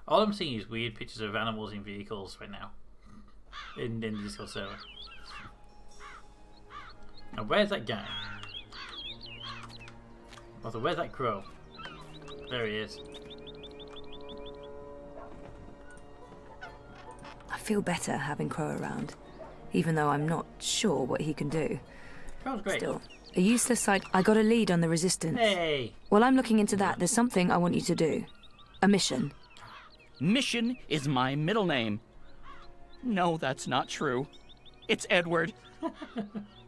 All I'm seeing is weird pictures of animals in vehicles right now. In the Discord server. And where's that guy? Also, where's that crow? There he is. I feel better having Crow around, even though I'm not sure what he can do. Crow's great. Still, a useless side. I got a lead on the Resistance. Hey! While I'm looking into that, there's something I want you to do. A mission. Mission is my middle name. No, that's not true. It's Edward.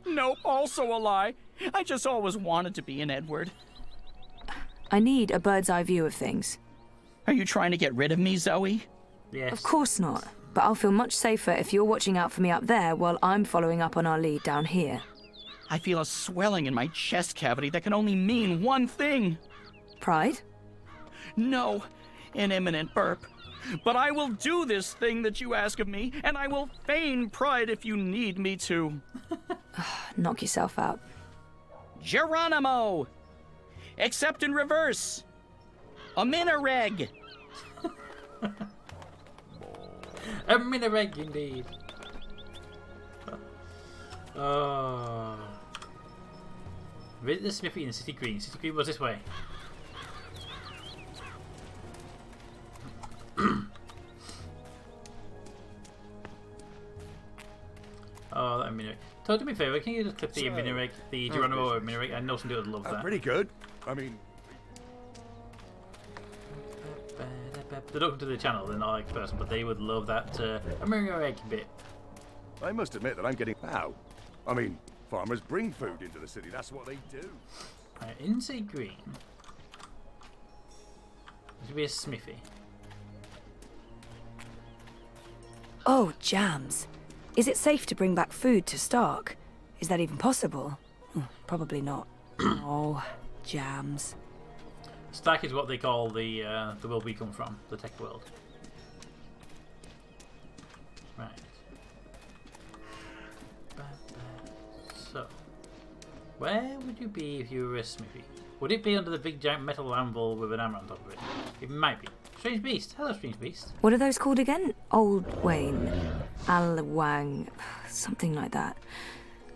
Nope, also a lie. I just always wanted to be an Edward. I need a bird's eye view of things. Are you trying to get rid of me, Zoe? Yes. Of course not. But I'll feel much safer if you're watching out for me up there while I'm following up on our lead down here. I feel a swelling in my chest cavity that can only mean one thing. Pride? No, an imminent burp. But I will do this thing that you ask of me, and I will feign pride if you need me to. Knock yourself out. Geronimo! Except in reverse. Ominoreg! Ominoreg, indeed. Oh. Visit the smithy in City Green. City Green was this way. Oh, that Ominoreg. So, do me a favour, can you just clip the Ominoreg, the Geronimo Ominoreg? I know somebody would love that. Pretty good. I mean... They don't come to the channel, they're not like a person, but they would love that Ominoreg bit. I must admit that I'm getting... How? I mean, farmers bring food into the city, that's what they do. Right, in City Green. There should be a smithy. Oh, jams. Is it safe to bring back food to Stark? Is that even possible? Probably not. Oh, jams. Stark is what they call the world we come from, the tech world. Right. So, where would you be if you were a smithy? Would it be under the big giant metal anvil with an hammer on top of it? It might be. Strange Beast. Hello, Strange Beast. What are those called again? Old Wayne. Alwang. Something like that.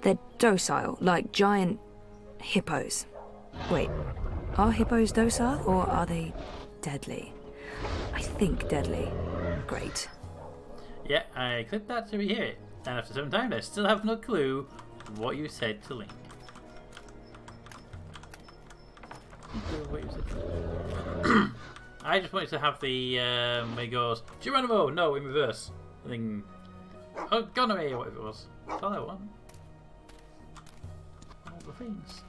They're docile, like giant hippos. Wait, are hippos docile or are they deadly? I think deadly. Great. Yeah, I clicked that to rehear it. And after some time, I still have no clue what you said to Link. What you said to Link. I just wanted to have the where he goes, Geronimo, no, in reverse. I think, oh, gone away, or whatever it was. That's all I want. All the things.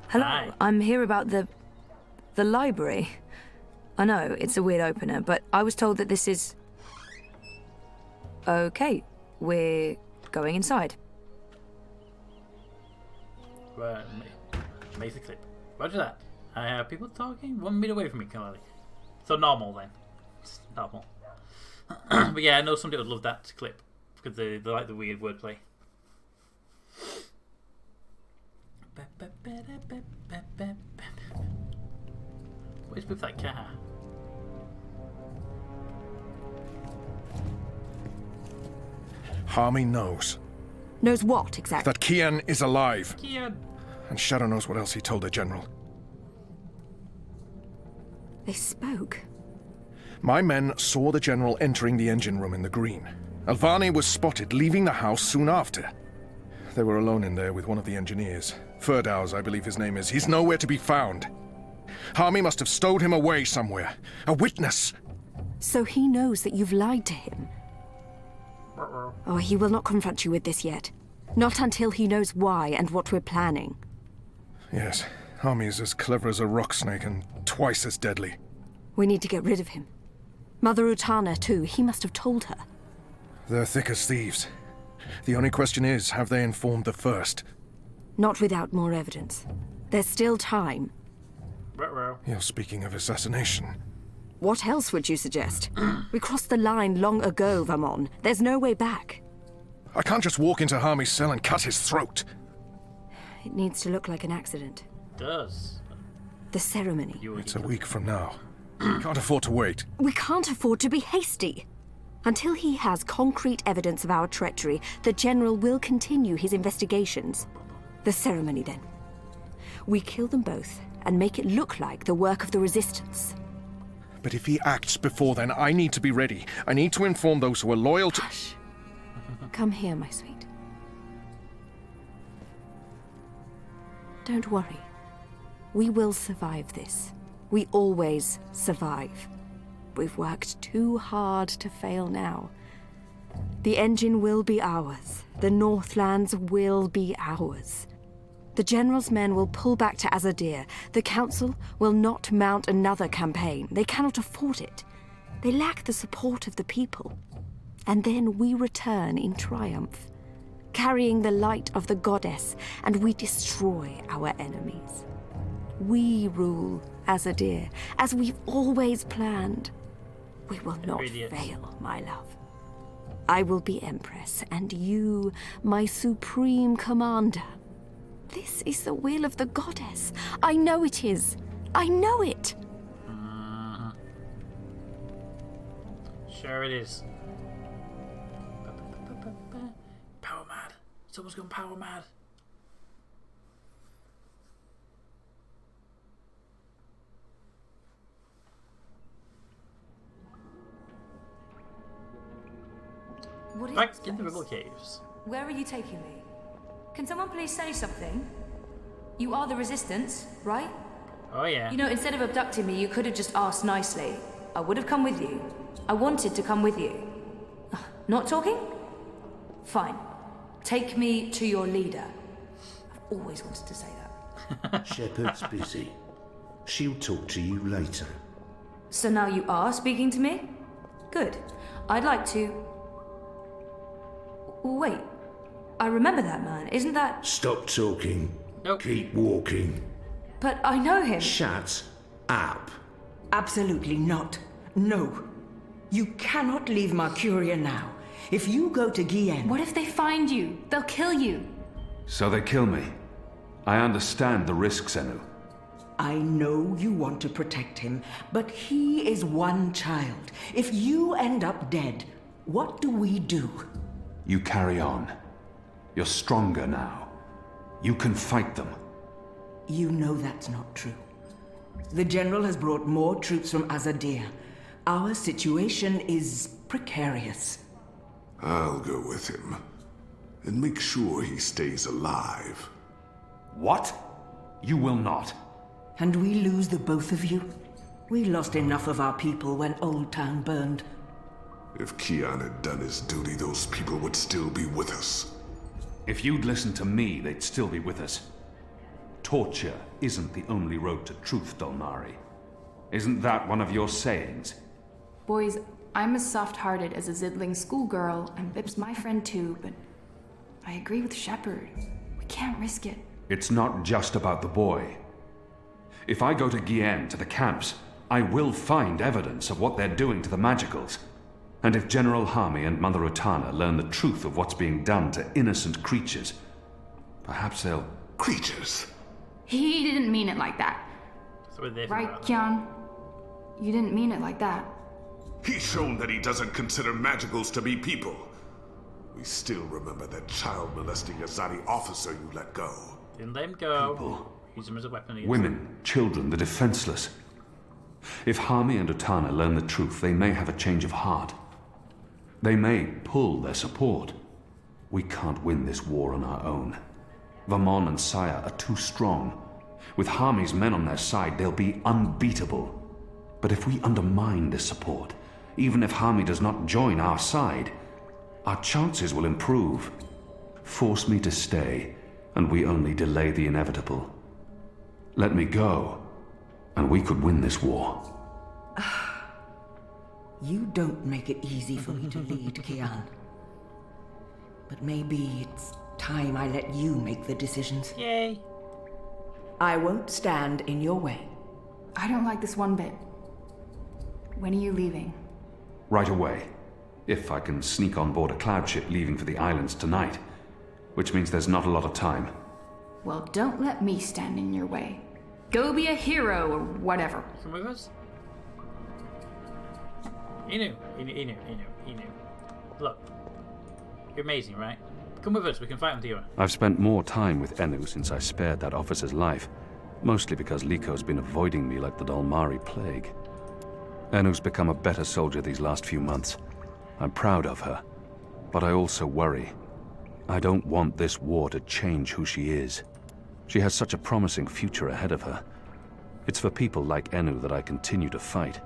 Hello, Hi. I'm here about the library. I know, it's a weird opener, but I was told that this is... Okay, we're going inside. Right, make the clip. Roger that. I have people talking 1 meter away from me, clearly. So normal then. It's normal. But yeah, I know somebody would love that clip because they like the weird wordplay. Where's with that car? Harmy knows Knows what, exactly? that Kian is alive. Kian! And Shadow knows what else he told the General. They spoke. My men saw the General entering the engine room in the green. Alvane was spotted leaving the house soon after. They were alone in there with one of the engineers. Ferdows, I believe his name is. He's nowhere to be found. Harmy must have stowed him away somewhere. A witness! So he knows that you've lied to him. Oh, he will not confront you with this yet. Not until he knows why and what we're planning. Yes, Harmy is as clever as a rock snake and twice as deadly. We need to get rid of him. Mother Utana, too. He must have told her. They're thick as thieves. The only question is, have they informed the first? Not without more evidence. There's still time. You're speaking of assassination. What else would you suggest? We crossed the line long ago, Vamon. There's no way back. I can't just walk into Harmy's cell and cut his throat. It needs to look like an accident. It does. The ceremony. It's a week from now. We can't afford to wait. We can't afford to be hasty. Until he has concrete evidence of our treachery, the General will continue his investigations. The ceremony, then. We kill them both and make it look like the work of the Resistance. But if he acts before then, I need to be ready. I need to inform those who are loyal to... Hush. Come here, my sweet. Don't worry. We will survive this. We always survive. We've worked too hard to fail now. The engine will be ours. The Northlands will be ours. The General's men will pull back to Azadir. The Council will not mount another campaign. They cannot afford it. They lack the support of the people. And then we return in triumph, carrying the light of the goddess, and we destroy our enemies. We rule Azadir, as we've always planned. We will not fail, my love. I will be Empress, and you, my supreme commander. This is the will of the goddess. I know it is. I know it. Sure it is. Power mad. Someone's gone power mad. What is Back this in the place? river caves. Where are you taking me? Can someone please say something? You are the Resistance, right? Oh yeah. You know, instead of abducting me, you could have just asked nicely. I would have come with you. I wanted to come with you. Not talking? Fine. Take me to your leader. I've always wanted to say that. Shepard's busy. She'll talk to you later. So now you are speaking to me? Good. I'd like to... Wait. I remember that man. Isn't that... Stop talking. Nope. Keep walking. But I know him. Shut up. Absolutely not. No. You cannot leave Mercuria now. If you go to Guienne... What if they find you? They'll kill you. So they kill me. I understand the risks, Enu. I know you want to protect him, but he is one child. If you end up dead, what do we do? You carry on. You're stronger now. You can fight them. You know that's not true. The General has brought more troops from Azadir. Our situation is precarious. I'll go with him. And make sure he stays alive. What? You will not. And we lose the both of you? We lost enough of our people when Old Town burned. If Kian had done his duty, those people would still be with us. If you'd listened to me, they'd still be with us. Torture isn't the only road to truth, Dolmari. Isn't that one of your sayings? Boys, I'm as soft-hearted as a Zidling schoolgirl, and Bip's my friend too, but I agree with Shepard. We can't risk it. It's not just about the boy. If I go to Guienne, to the camps, I will find evidence of what they're doing to the Magicals. And if General Harmy and Mother Utana learn the truth of what's being done to innocent creatures, perhaps they'll... Creatures? He didn't mean it like that. That's what they're Right, Kian? You didn't mean it like that. He's shown that he doesn't consider Magicals to be people. We still remember that child-molesting Azadi officer you let go. Didn't let him go. People. Use him as a weapon against Women, children, the defenseless. If Harmy and Utana learn the truth, they may have a change of heart. They may pull their support. We can't win this war on our own. Vermon and Saya are too strong. With Harmy's men on their side, they'll be unbeatable. But if we undermine this support, even if Harmy does not join our side, our chances will improve. Force me to stay, and we only delay the inevitable. Let me go, and we could win this war. You don't make it easy for me to lead, Kian. But maybe it's time I let you make the decisions. Yay. I won't stand in your way. I don't like this one bit. When are you leaving? Right away. If I can sneak on board a cloud ship leaving for the islands tonight. Which means there's not a lot of time. Well, don't let me stand in your way. Go be a hero or whatever. Come with us. Inu. Look, you're amazing, right? Come with us, we can fight on Dira. I've spent more time with Enu since I spared that officer's life. Mostly because Liko's been avoiding me like the Dalmari plague. Enu's become a better soldier these last few months. I'm proud of her. But I also worry. I don't want this war to change who she is. She has such a promising future ahead of her. It's for people like Enu that I continue to fight.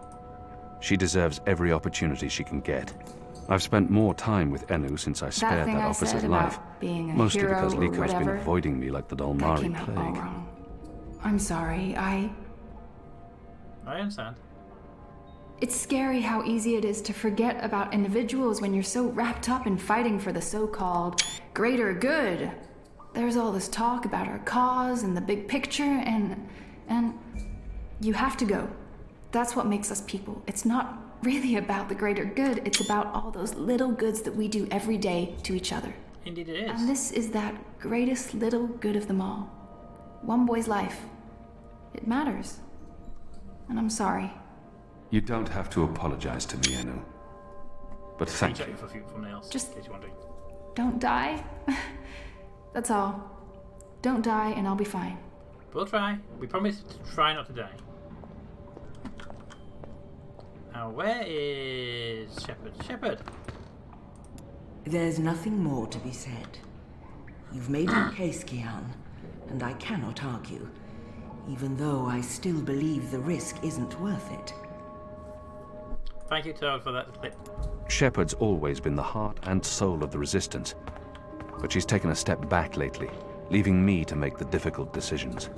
She deserves every opportunity she can get. I've spent more time with Enu since I spared that officer's life. Mostly because Liko's been avoiding me like the Dalmari plague. I'm sorry, I understand. It's scary how easy it is to forget about individuals when you're so wrapped up in fighting for the so-called greater good. There's all this talk about our cause and the big picture, and you have to go. That's what makes us people. It's not really about the greater good, it's about all those little goods that we do every day to each other. Indeed it is. And this is that greatest little good of them all. One boy's life. It matters. And I'm sorry. You don't have to apologize to me, Enu. But thank you. Just don't die. That's all. Don't die and I'll be fine. We'll try. We promise to try not to die. Now, where is Shepard? Shepard! There's nothing more to be said. You've made your case, Kian, and I cannot argue, even though I still believe the risk isn't worth it. Thank you, Toad, for that clip. Shepard's always been the heart and soul of the Resistance, but she's taken a step back lately, leaving me to make the difficult decisions.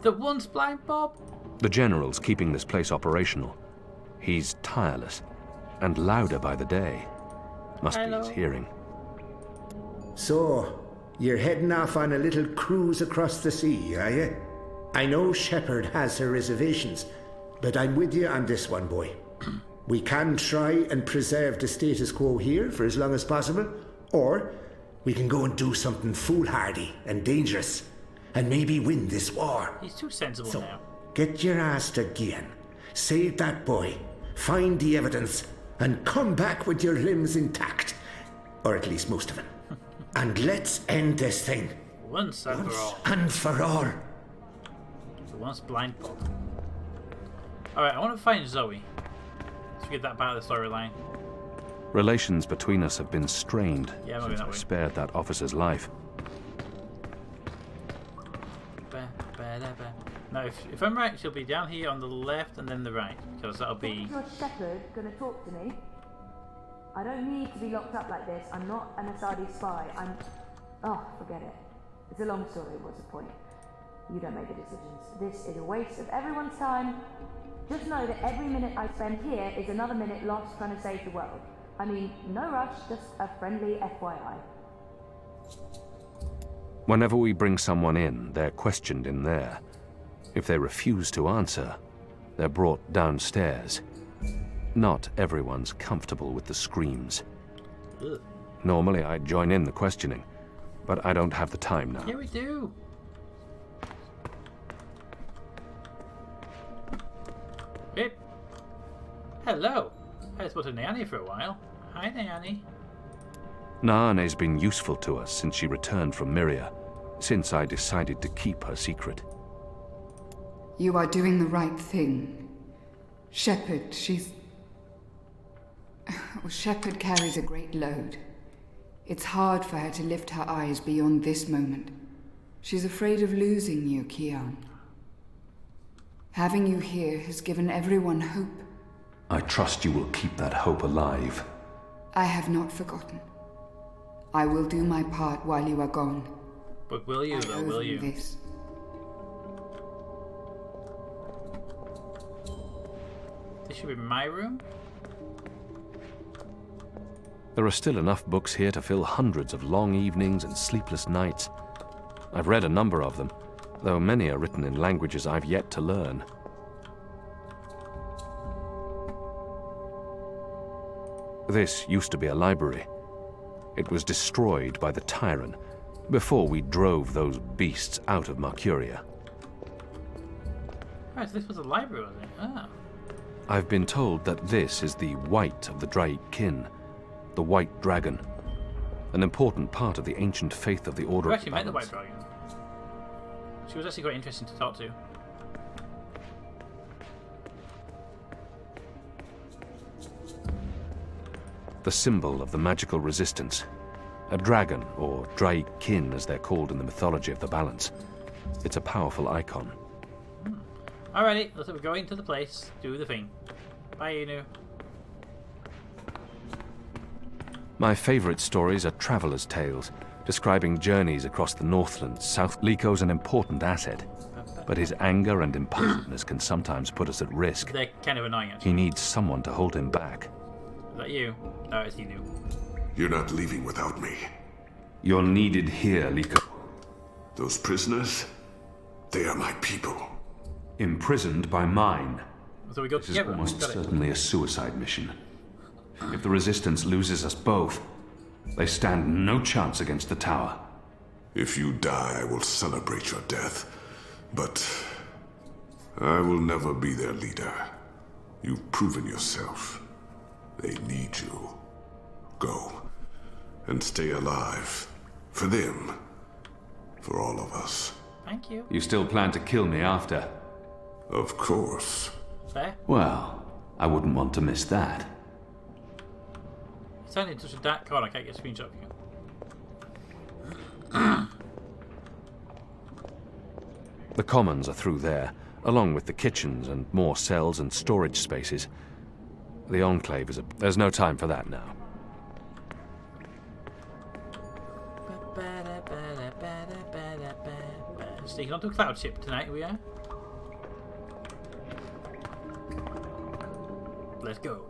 The once blind Bob? The General's keeping this place operational. He's tireless, and louder by the day. Must be his hearing. So, you're heading off on a little cruise across the sea, are you? I know Shepard has her reservations, but I'm with you on this one, boy. We can try and preserve the status quo here for as long as possible, or we can go and do something foolhardy and dangerous, and maybe win this war. He's too sensible now. Get your ass to Gian, save that boy, find the evidence, and come back with your limbs intact. Or at least most of them. And let's end this thing. Once and for all. And for all. The once blind Bob. Alright, I want to find Zoe. Let's get that part of the storyline. Relations between us have been strained since I spared that officer's life. Now, if I'm right, she'll be down here on the left and then the right, because that'll be... Is your Shepard gonna talk to me? I don't need to be locked up like this. I'm not an Asadi spy. Oh, forget it. It's a long story. What's the point? You don't make the decisions. This is a waste of everyone's time. Just know that every minute I spend here is another minute lost trying to save the world. I mean, no rush, just a friendly FYI. Whenever we bring someone in, they're questioned in there. If they refuse to answer, they're brought downstairs. Not everyone's comfortable with the screams. Ugh. Normally I'd join in the questioning, but I don't have the time now. Yeah, we do. Pip. Hello. I haven't spoken to Naomi for a while. Hi, Naomi. Naane's been useful to us since she returned from Myria, since I decided to keep her secret. You are doing the right thing. Shepard, Shepard carries a great load. It's hard for her to lift her eyes beyond this moment. She's afraid of losing you, Kian. Having you here has given everyone hope. I trust you will keep that hope alive. I have not forgotten. I will do my part while you are gone. But will you, though, will you? This. This should be my room? There are still enough books here to fill hundreds of long evenings and sleepless nights. I've read a number of them, though many are written in languages I've yet to learn. This used to be a library. It was destroyed by the Tyrant before we drove those beasts out of Mercuria. Right, so this was a library, was it? Ah. I've been told that this is the White of the Draic Kin, the White Dragon, an important part of the ancient faith of the Order I of actually the met the Balance. White Dragon. She was actually quite interesting to talk to. The symbol of the magical resistance. A dragon, or Draic Kin as they're called in the mythology of the Balance. It's a powerful icon. Alrighty, let's go into the place, do the thing. Bye, Inu. My favorite stories are travelers' tales, describing journeys across the Northlands. South Lico's an important asset, but his anger and impulsiveness can sometimes put us at risk. They're kind of annoying, actually. He needs someone to hold him back. Is that you? No, it's Inu. You're not leaving without me. You're needed here, Lico. Those prisoners, they are my people. Imprisoned by mine. So we go This is together. almost Got it. certainly a suicide mission. If the Resistance loses us both, they stand no chance against the tower. If you die, I will celebrate your death. But I will never be their leader. You've proven yourself. They need you. Go. And stay alive. For them. For all of us. Thank you. You still plan to kill me after? Of course. Fair. Well, I wouldn't want to miss that. It's only such a dark corner, I can't get a screenshot of you. The commons are through there, along with the kitchens and more cells and storage spaces. The Enclave is There's no time for that now. Sneaking onto a cloud ship tonight, we are. Let's go.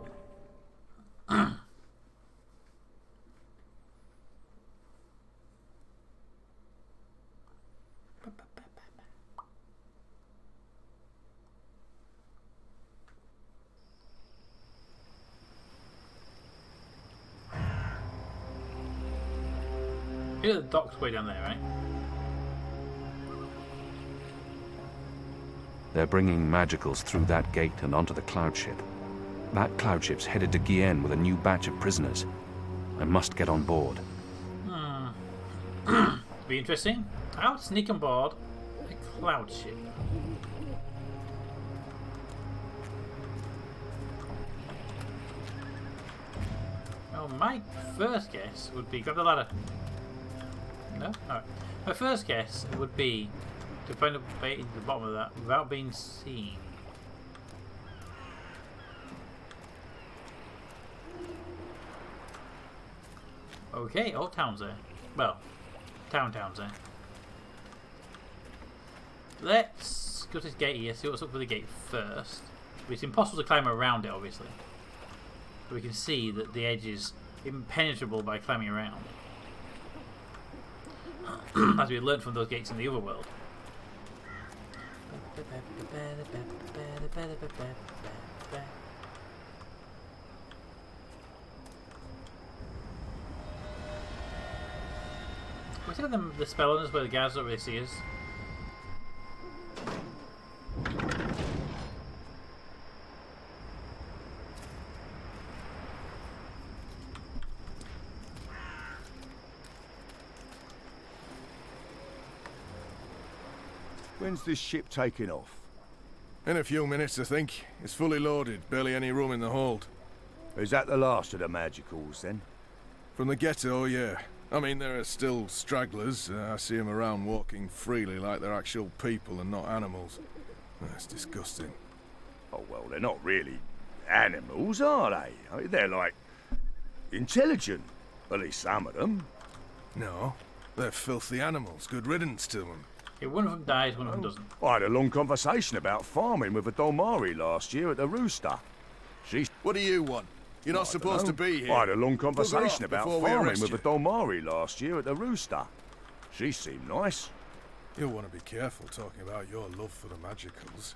You know the dock's way down there, right? They're bringing magicals through that gate and onto the cloud ship. That cloud ship's headed to Gien with a new batch of prisoners. I must get on board. Be interesting. How to sneak on board a cloud ship. Well, my first guess would be grab the ladder. No? Alright. My first guess would be to find a way into the bottom of that without being seen. Okay, all towns there. Well, towns there. Let's go to this gate here, see what's up with the gate first. It's impossible to climb around it, obviously. But we can see that the edge is impenetrable by climbing around. As we learned from those gates in the other world. We see the spell on us where the guards don't really see us. When's this ship taking off? In a few minutes, I think. It's fully loaded, barely any room in the hold. Is that the last of the magicals, then? From the ghetto, yeah. I mean, there are still stragglers. I see them around walking freely like they're actual people and not animals. That's disgusting. Oh, well, they're not really animals, are they? I mean, they're like intelligent. At least some of them. No, they're filthy animals. Good riddance to them. Yeah, one of them dies, one of them doesn't. I had a long conversation about farming with a Dolmari last year at the Rooster. She's... What do you want? You're not supposed to be here. I had a long conversation Bugger about off before we farming arrest with you. a Dolmari last year at the Rooster. She seemed nice. You'll want to be careful talking about your love for the magicals.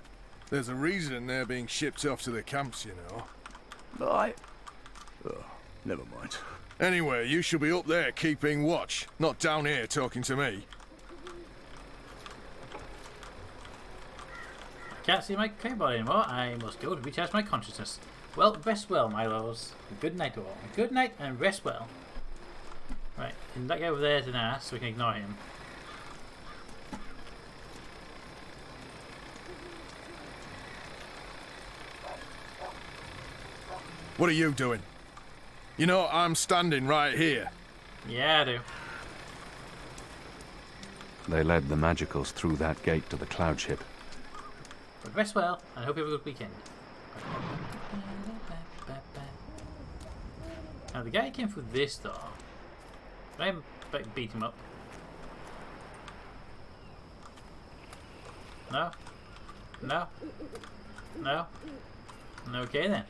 There's a reason they're being shipped off to the camps, you know. Like... Never mind. Anyway, you should be up there keeping watch, not down here talking to me. I can't see my keyboard anymore. I must go to recharge my consciousness. Well, rest well, my loves. Good night to all. Good night and rest well. Right, and that guy over there is an ass, so we can ignore him. What are you doing? You know, I'm standing right here. Yeah, I do. They led the magicals through that gate to the cloud ship. But rest well, and I hope you have a good weekend. Now, the guy came through this door. I beat him up. No? No? No? Okay then.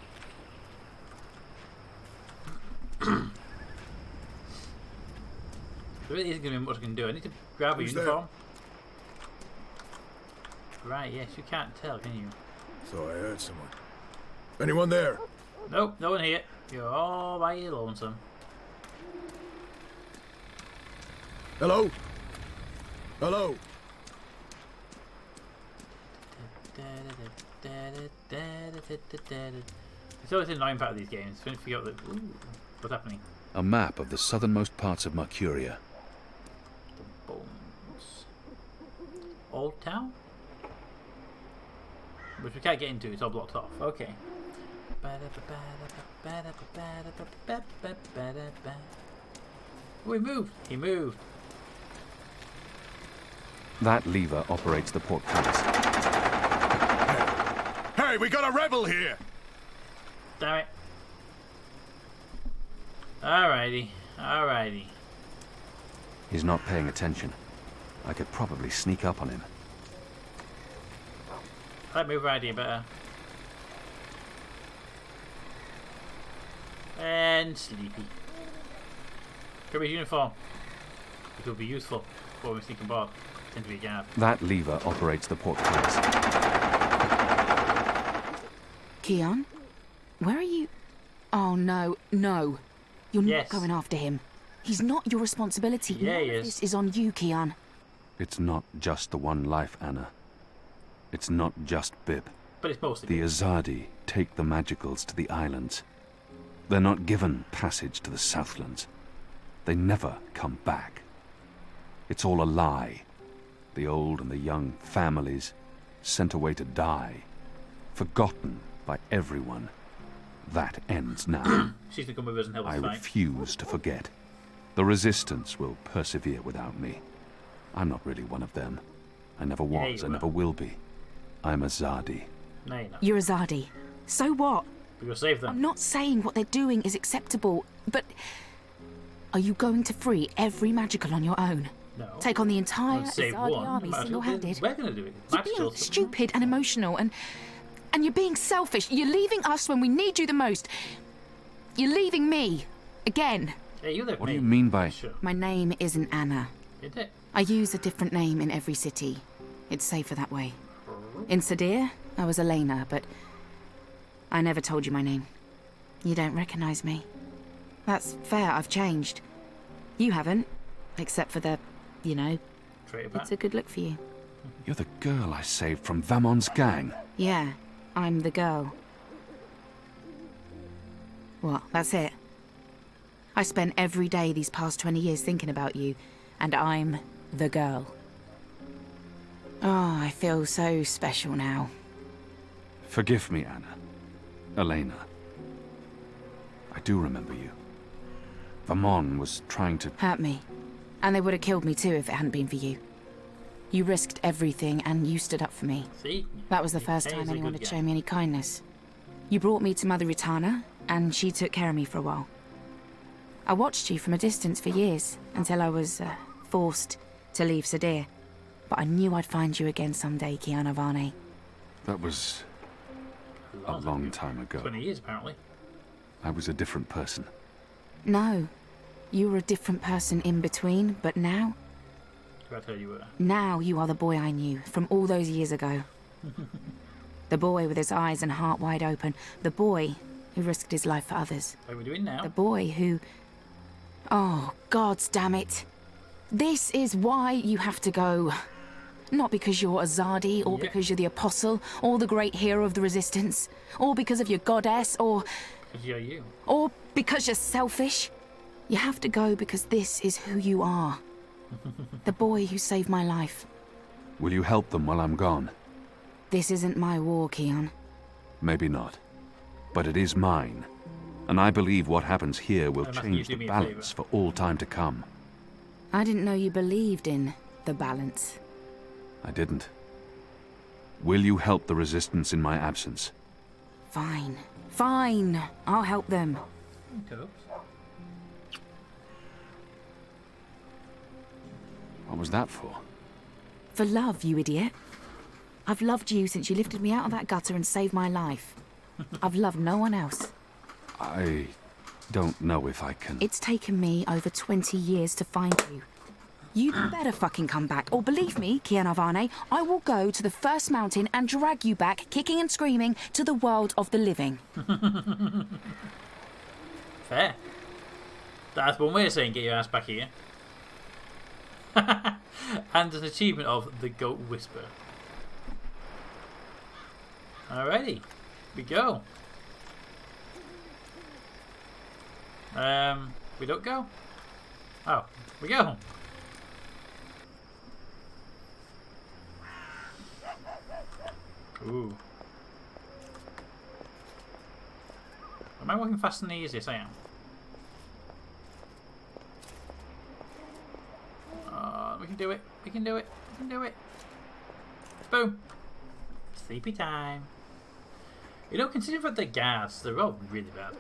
There really isn't going to be much I can do. I need to grab a uniform. Right, yes, you can't tell, can you? Thought I heard someone. Anyone there? Nope, no one here. You're all by your lonesome. Hello? Hello? It's always an annoying part of these games. Trying to figure out that, what's happening. A map of the southernmost parts of Mercuria. The bones. Old Town? Which we can't get into, it's all blocked off. Okay. Oh, he moved! He moved! That lever operates the portcullis. Hey, we got a rebel here! Damn it. Alrighty. Alrighty. He's not paying attention. I could probably sneak up on him. I like move idea better. And sleepy. Grab his uniform. It will be useful before we sneak aboard. Tend to be a gap. That lever operates the portcullis. Kian? Where are you? Oh no, no. You're not going after him. He's not your responsibility. Yeah, None he of is. this is on you, Kian. It's not just the one life, Anna. It's not just Bib. But it's mostly The Azadi take the magicals to the islands. They're not given passage to the Southlands. They never come back. It's all a lie. The old and the young families sent away to die. Forgotten by everyone. That ends now. She's to come with us and help us I fight. refuse to forget. The Resistance will persevere without me. I'm not really one of them. I never Yeah, was, you I are. never will be. I'm a Zadi. No, you're not. You're a Zadi. So what? We will save them. I'm not saying what they're doing is acceptable, but are you going to free every magical on your own? No. Take on the entire I'll save Azadi one. army Might as well single-handed? We're going to do it. You're being stupid and emotional, and you're being selfish. You're leaving us when we need you the most. You're leaving me. Again. Hey, you left What me. do you mean by... Sure. My name isn't Anna. Is it? I use a different name in every city. It's safer that way. In Sadir, I was Elena, but I never told you my name. You don't recognize me. That's fair, I've changed. You haven't, except for the, you know, Traitor back. it's a good look for you. You're the girl I saved from Vamon's gang. Yeah, I'm the girl. What, that's it? I spent every day these past 20 years thinking about you, and I'm the girl. Oh, I feel so special now. Forgive me, Anna. Elena. I do remember you. Vamon was trying to... Hurt me. And they would have killed me too if it hadn't been for you. You risked everything and you stood up for me. See? That was the first He's time a anyone good had guy. shown me any kindness. You brought me to Mother Ritana, and she took care of me for a while. I watched you from a distance for years, until I was forced to leave Sadir. But I knew I'd find you again someday, Kian Alvane. That was... a long time ago. 20 years, apparently. I was a different person. No, you were a different person in between, but now... Who I told you were. Now you are the boy I knew from all those years ago. The boy with his eyes and heart wide open. The boy who risked his life for others. What are we doing now? The boy who... Oh, gods damn it. This is why you have to go. Not because you're Azadi, or because you're the Apostle, or the great hero of the Resistance, or because of your goddess, or... Because you're you. Or because you're selfish. You have to go because this is who you are. The boy who saved my life. Will you help them while I'm gone? This isn't my war, Kian. Maybe not. But it is mine. And I believe what happens here will change the balance for all time to come. I didn't know you believed in the balance. I didn't. Will you help the Resistance in my absence? Fine. Fine. I'll help them. Okay. What was that for? For love, you idiot. I've loved you since you lifted me out of that gutter and saved my life. I've loved no one else. I don't know if I can... It's taken me over 20 years to find you. You better fucking come back, or believe me, Kian Alvane, I will go to the first mountain and drag you back, kicking and screaming, to the world of the living. Fair. That's one way of saying get your ass back here. And an achievement of the Goat Whisper. Alrighty, we go. We don't go. Oh, we go. Ooh. Am I walking faster than easiest? I am. We can do it. We can do it. We can do it. Boom. Sleepy time. You know, considering for the gas, they're all really bad.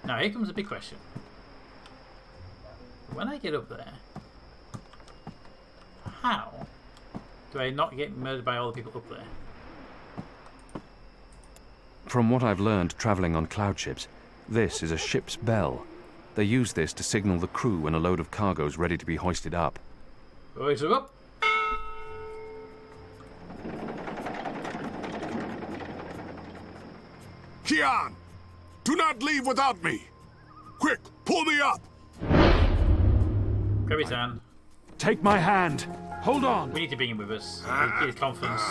Now, here comes a big question. When I get up there, how do I not get murdered by all the people up there? From what I've learned traveling on cloud ships, this is a ship's bell. They use this to signal the crew when a load of cargo's ready to be hoisted up. Hoist it up. Kian! Do not leave without me! Quick, pull me up! Grab his hand. Take my hand! Hold on! We need to bring him with us. Get his confidence.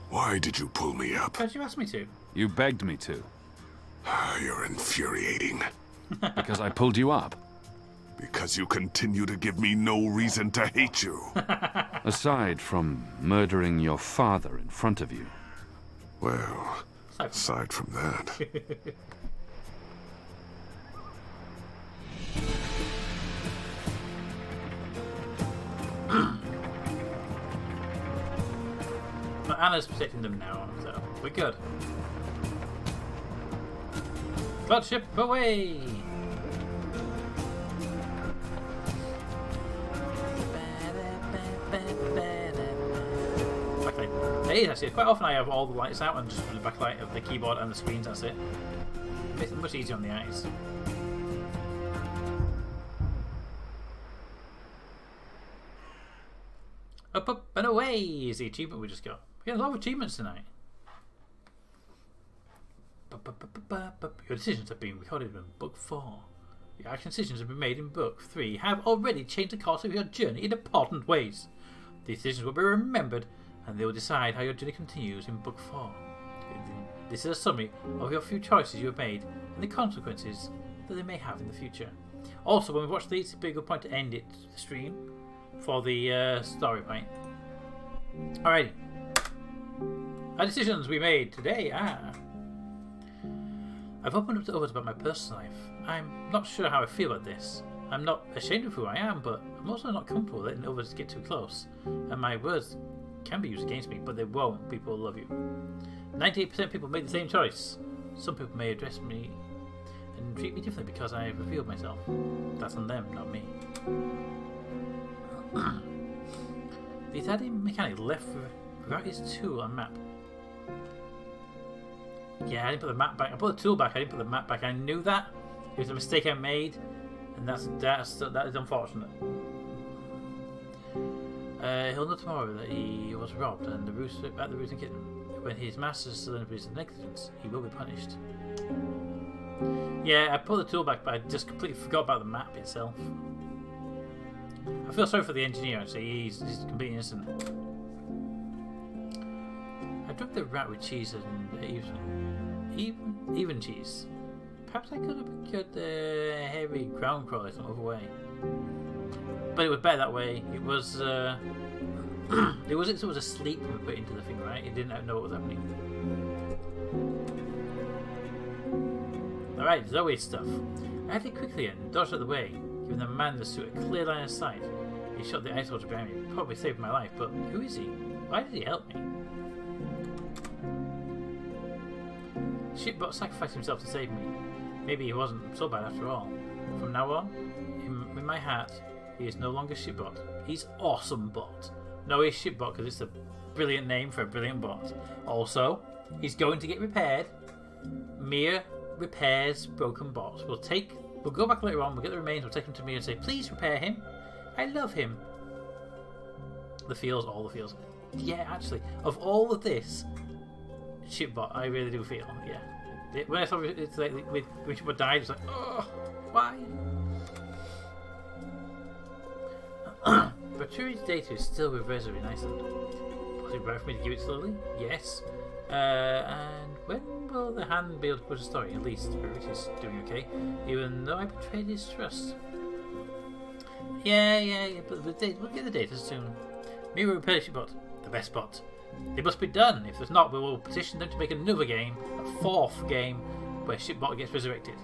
Why did you pull me up? Because you asked me to. You begged me to. You're infuriating. Because I pulled you up. Because you continue to give me no reason to hate you. Aside from murdering your father in front of you. Well, aside from that... But Anna's protecting them now, so we're good. Cloud ship away! Backlight. It is actually. Quite often I have all the lights out and just the backlight of the keyboard and the screens, that's it. Makes it much easier on the eyes. Up, up, and away is the achievement we just got. We got a lot of achievements tonight. Your decisions have been recorded in Book 4. Your action decisions have been made in Book 3 have already changed the course of your journey in important ways. These decisions will be remembered and they will decide how your journey continues in Book 4. This is a summary of your few choices you have made and the consequences that they may have in the future. Also, when we watch these, it'd be a good point to end it, the stream, for the story point. Alrighty. Our decisions we made today are... I've opened up to others about my personal life. I'm not sure how I feel about this. I'm not ashamed of who I am, but I'm also not comfortable letting others get too close. And my words can be used against me, but they won't. People love you. 98% of people made the same choice. Some people may address me and treat me differently because I have revealed myself. That's on them, not me. The Italian mechanic left without his tool and map. Yeah, I didn't put the map back. I put the tool back. I didn't put the map back. I knew that. It was a mistake I made, and that is unfortunate. He'll know tomorrow that he was robbed and the rooster at the rooster kitten. When his masters still in a position of negligence, he will be punished. Yeah, I put the tool back, but I just completely forgot about the map itself. I feel sorry for the engineer. Actually, he's completely innocent. I dropped the rat with cheese and even cheese. Perhaps I could have procured the heavy ground crawler some other way. But it was better that way. It was it was asleep when we put it into the thing, right? It didn't know what was happening. Alright, Zoe stuff. I acted quickly and dodged out of the way, giving the man in the suit a clear line of sight. He shot the ice water behind me, probably saved my life, but who is he? Why did he help me? Shipbot sacrificed himself to save me. Maybe he wasn't so bad after all. From now on, in my heart, he is no longer Shipbot. He's Awesome Bot. No, he's Shipbot because it's a brilliant name for a brilliant bot. Also, he's going to get repaired. Mia repairs broken bots. We'll go back later on, we'll get the remains, we'll take him to Mia and say, please repair him. I love him. The feels, all the feels. Yeah, actually, of all of this, Shipbot, I really do feel, yeah. When I saw it's like when Shipbot died, it's like, oh, why? But Turi's data is still with Reservoir in Iceland. Was it right for me to give it slowly? Yes. And when will the hand be able to put a story? At least Spirit is doing okay, even though I betrayed his trust. Yeah, but we'll get the data soon. Me will repair Shipbot, the best bot. It must be done. If there's not, we will petition them to make another game, a fourth game, where Shipbot gets resurrected.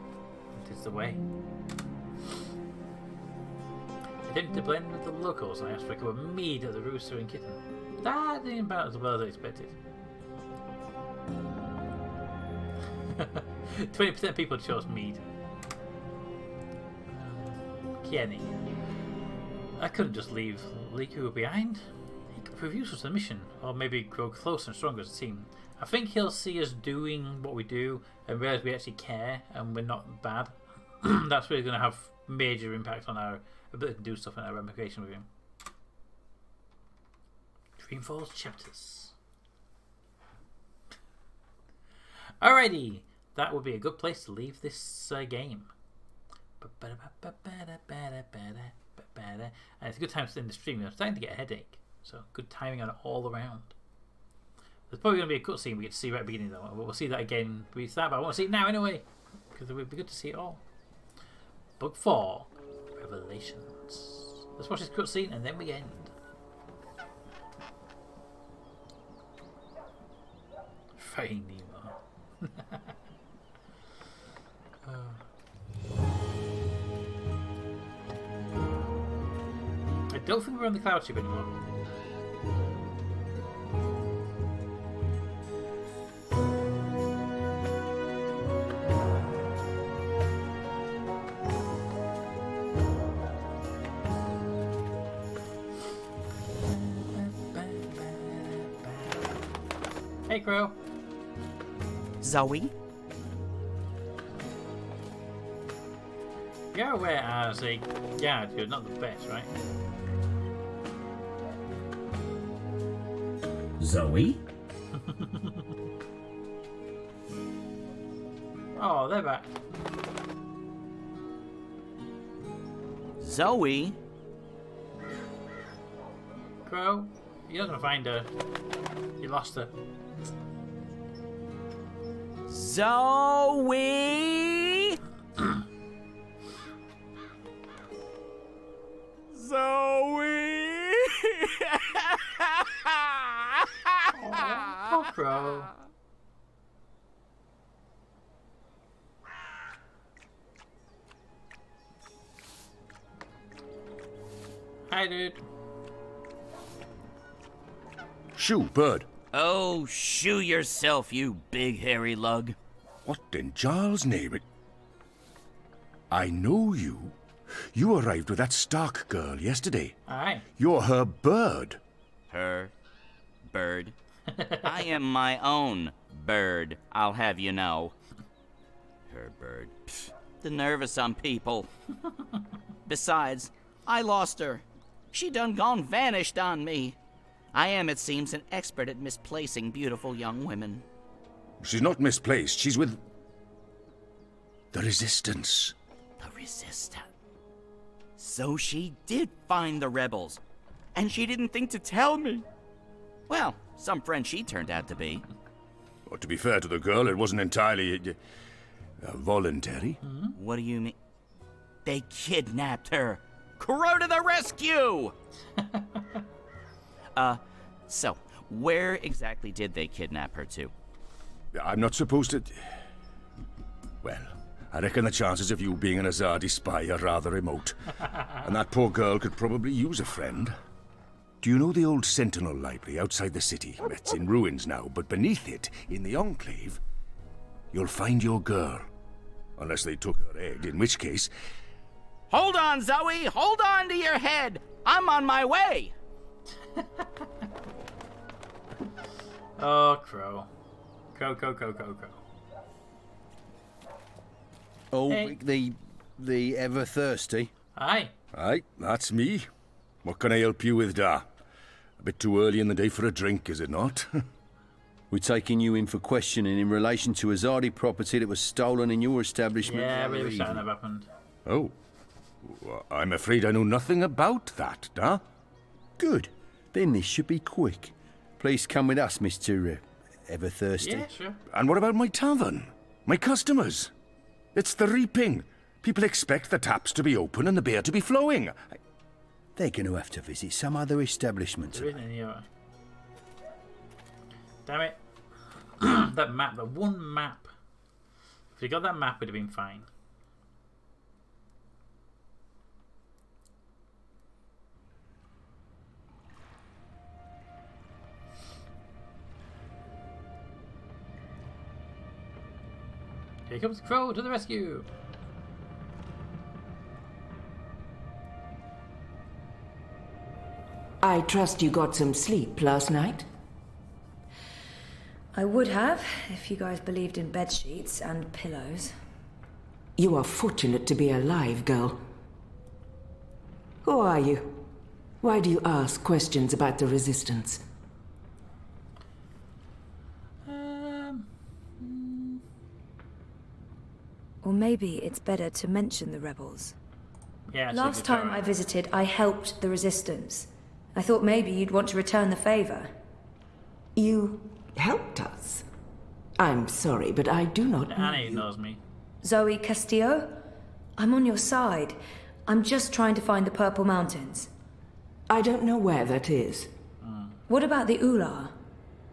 It is the way. I attempted to blend with the locals and I asked for a cup of mead at the Rooster and Kitten. That didn't about as well as I expected. 20% of people chose mead. Kenny. I couldn't just leave Liku behind. He could prove useful to the mission, or maybe grow closer and stronger as a team. I think he'll see us doing what we do and realise we actually care and we're not bad. That's really going to have major impact on our ability to do stuff and our ramification with him. Dreamfalls chapters. Alrighty, that would be a good place to leave this game. And it's a good time to end the stream. I'm starting to get a headache, so good timing on it all around. There's probably going to be a cutscene we get to see right at the beginning though. We'll see that again when we start, but I want to see it now anyway, because it would be good to see it all. Book 4, Revelations. Let's watch this cutscene and then we end. Finding Nemo. I don't think we're on the cloud ship anymore. Hey, Crow. Zoe? You're aware as a guard, you're not the best, right? Zoe? Oh, they're back. Zoe? Crow, you're not gonna find her. You lost her. Zoe? Zoe? Poor Crow. Hi, dude. Shoo, bird. Oh, shoo yourself, you big hairy lug. What in Jarl's name? I know you. You arrived with that Stark girl yesterday. Aye. You're her bird. Her bird? I am my own bird, I'll have you know. Her bird. Pfft, the nerve of some people. Besides, I lost her. She done gone vanished on me. I am, it seems, an expert at misplacing beautiful young women. She's not misplaced. She's with... the Resistance. The Resistance. So she did find the rebels. And she didn't think to tell me. Well, some friend she turned out to be. Well, to be fair to the girl, it wasn't entirely... voluntary. What do you mean? They kidnapped her. Crow to the rescue! So, where exactly did they kidnap her to? I'm not supposed to... Well, I reckon the chances of you being an Azadi spy are rather remote. And that poor girl could probably use a friend. Do you know the old Sentinel Library outside the city? It's in ruins now, but beneath it, in the Enclave, you'll find your girl. Unless they took her egg, in which case... Hold on, Zoe! Hold on to your head! I'm on my way! Oh, Crow. Crow. Ulrich, the ever thirsty. Aye. Aye, that's me. What can I help you with, Da? A bit too early in the day for a drink, is it not? We're taking you in for questioning in relation to Azadi property that was stolen in your establishment. Yeah, I really wish that had happened. Oh. Well, I'm afraid I know nothing about that, Da. Good. Then this should be quick. Please come with us, Mr. Everthirsty. Yeah, sure. And what about my tavern? My customers? It's the reaping. People expect the taps to be open and the beer to be flowing. They're going to have to visit some other establishment. There isn't any other. Damn it. That map, the one map. If you got that map, it would have been fine. Here comes Crow to the rescue! I trust you got some sleep last night? I would have, if you guys believed in bed sheets and pillows. You are fortunate to be alive, girl. Who are you? Why do you ask questions about the Resistance? Or maybe it's better to mention the rebels. Yeah, Last time I visited, I helped the Resistance. I thought maybe you'd want to return the favor. You helped us? I'm sorry, but I do not know Annie you. knows me. Zoë Castillo? I'm on your side. I'm just trying to find the Purple Mountains. I don't know where that is. What about the Ular?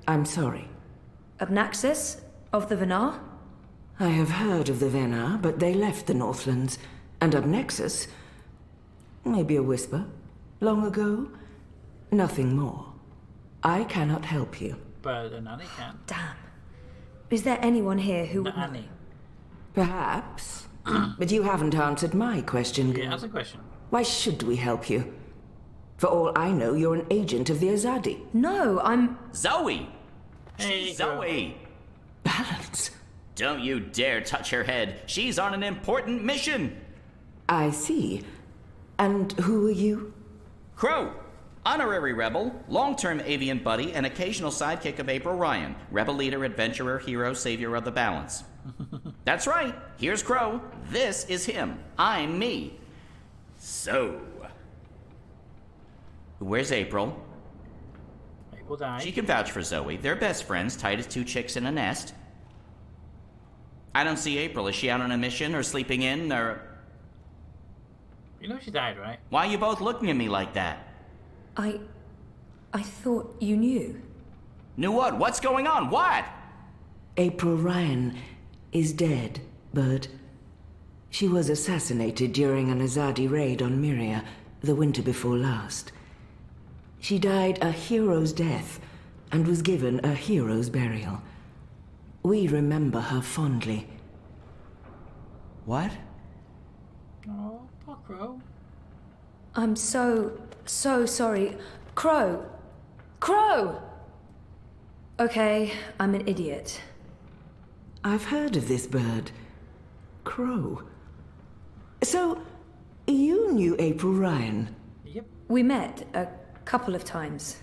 I'm sorry. Abnaxis? Of the Venar? I have heard of the Venar, but they left the Northlands. And Abnexus? Maybe a whisper. Long ago? Nothing more. I cannot help you. But Annie can. Damn. Is there anyone here who would know? Annie. Perhaps. But you haven't answered my question, girl. Yeah, that's a question. Why should we help you? For all I know, you're an agent of the Azadi. No, I'm... Zoe! Hey, Zoe! Balance. Don't you dare touch her head. She's on an important mission. I see. And who are you? Crow. Honorary rebel, long-term avian buddy, and occasional sidekick of April Ryan. Rebel leader, adventurer, hero, savior of the balance. That's right. Here's Crow. This is him. I'm me. So... where's April? April died. She can vouch for Zoe. They're best friends, tight as two chicks in a nest. I don't see April. Is she out on a mission, or sleeping in, or... You know she died, right? Why are you both looking at me like that? I thought you knew. Knew what? What's going on? What? April Ryan is dead, Bird. She was assassinated during an Azadi raid on Myria the winter before last. She died a hero's death and was given a hero's burial. We remember her fondly. What? Oh, poor Crow. I'm so sorry. Crow! Crow! Okay, I'm an idiot. I've heard of this bird. Crow. So, you knew April Ryan? Yep. We met a couple of times.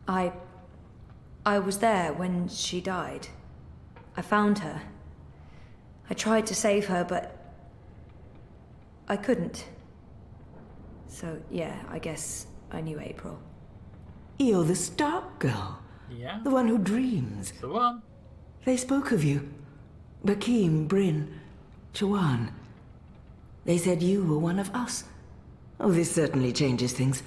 I was there when she died. I found her. I tried to save her, but I couldn't. So, yeah, I guess I knew April. You're the Stark girl. Yeah. The one who dreams. The one. They spoke of you. Bakim, Bryn, Chawan. They said you were one of us. Oh, this certainly changes things.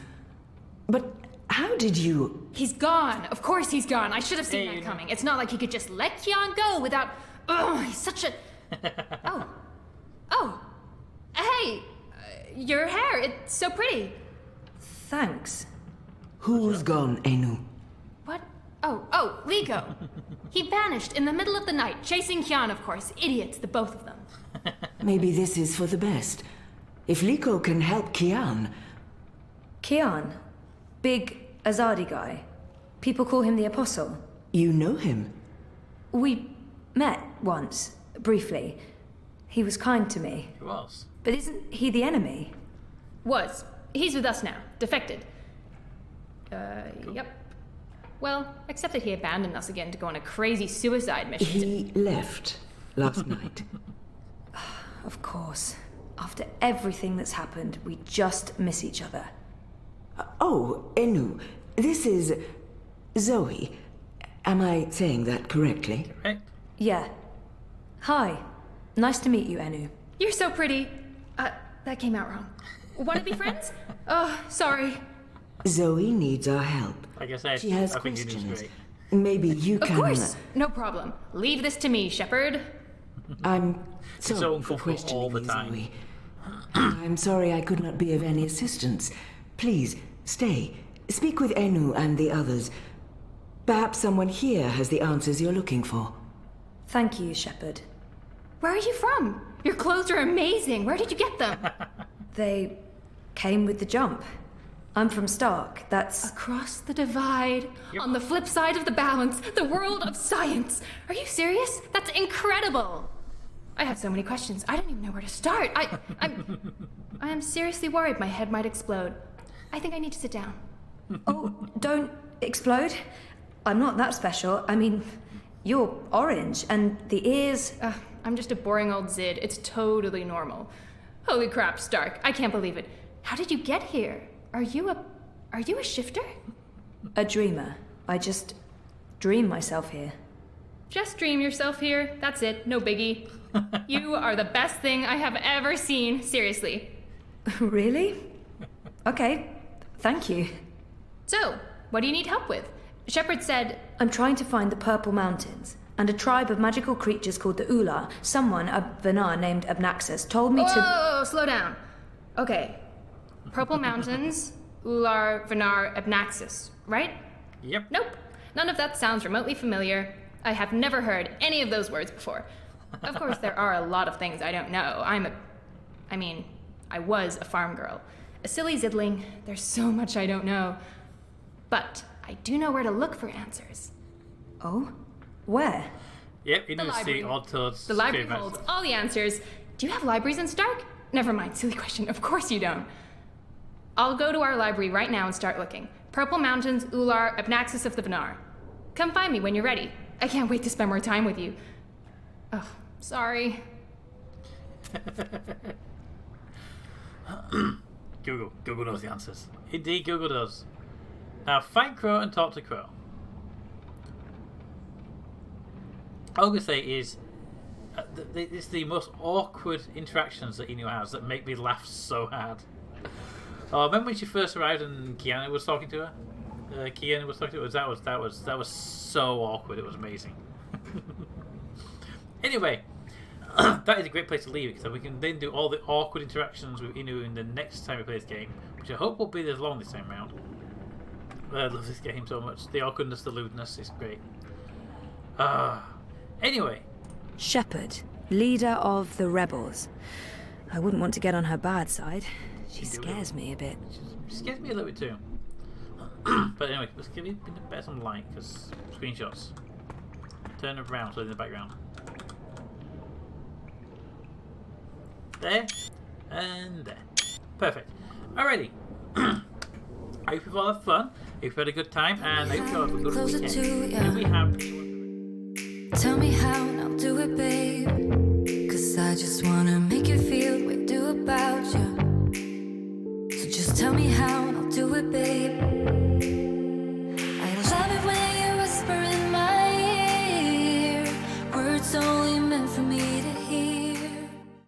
But how did you... He's gone. Of course he's gone. I should have seen that coming. It's not like he could just let Kian go without... Oh, he's such a... Oh. Hey, your hair, it's so pretty. Thanks. Who's gone, Enu? What? Oh, Liko. He vanished in the middle of the night, chasing Kian, of course. Idiots, the both of them. Maybe this is for the best. If Liko can help Kian... Kian? Big Azadi guy. People call him the Apostle. You know him? We met once, briefly. He was kind to me. He was. But isn't he the enemy? Was. He's with us now. Defected. Yep. Well, except that he abandoned us again to go on a crazy suicide mission. He left last night. Of course. After everything that's happened, we just miss each other. Oh, Enu, this is Zoe. Am I saying that correctly? Correct. Yeah. Hi. Nice to meet you, Enu. You're so pretty. That came out wrong. Want to be friends? Oh, sorry. Zoe needs our help. Like I said, She has I think he questions. great. Maybe you Of can... course. No problem. Leave this to me, Shepard. I'm so sorry for uncomfortable questioning all the me, time. Zoe. I'm sorry I could not be of any assistance. Please, stay. Speak with Enu and the others. Perhaps someone here has the answers you're looking for. Thank you, Shepard. Where are you from? Your clothes are amazing. Where did you get them? They came with the jump. I'm from Stark. That's... Across the divide, on the flip side of the balance, the world of science. Are you serious? That's incredible. I have so many questions. I don't even know where to start. I'm seriously worried my head might explode. I think I need to sit down. Oh, don't explode. I'm not that special. I mean, you're orange, and the ears... I'm just a boring old Zid. It's totally normal. Holy crap, Stark. I can't believe it. How did you get here? Are you a shifter? A dreamer. I just dream myself here. Just dream yourself here. That's it. No biggie. You are the best thing I have ever seen. Seriously. Really? Okay. Thank you. So, what do you need help with? Shepard said... I'm trying to find the Purple Mountains, and a tribe of magical creatures called the Ular. Someone, a Vanar named Abnaxus, told me to... Whoa, slow down. Okay. Purple Mountains, Ular, Vanar, Abnaxus, right? Yep. Nope. None of that sounds remotely familiar. I have never heard any of those words before. Of course, there are a lot of things I don't know. I was a farm girl. A silly zidling. There's so much I don't know. But I do know where to look for answers. Oh? Where? Yep, you need to see Odd Toad's The library holds all the answers. Do you have libraries in Stark? Never mind, silly question. Of course you don't. I'll go to our library right now and start looking. Purple Mountains, Ular, Abnaxus of the Vanar. Come find me when you're ready. I can't wait to spend more time with you. Oh, sorry. Google knows the answers. Indeed, Google does. Now, find Crow and talk to Crow. All I'm going to say is, it's the most awkward interactions that Inu has that make me laugh so hard. Oh, remember when she first arrived and Kian was talking to her? Kian was talking to her. That was so awkward. It was amazing. Anyway, that is a great place to leave it, because we can then do all the awkward interactions with Inu in the next time we play this game, which I hope won't be as long this time around. I love this game so much. The awkwardness, the lewdness is great. Anyway. Shepard, leader of the rebels. I wouldn't want to get on her bad side. She scares me a bit. She scares me a little bit too. But anyway, let's give it better some light, because screenshots. turn around, so in the background. There, and there. Perfect. Alrighty. I hope you've all had fun. I hope you've had a good time, and I hope you all have a good weekend. Here we have... Tell me how, and I'll do it, babe. 'Cause I just wanna make you feel what I do about you. So just tell me how, and I'll do it, babe.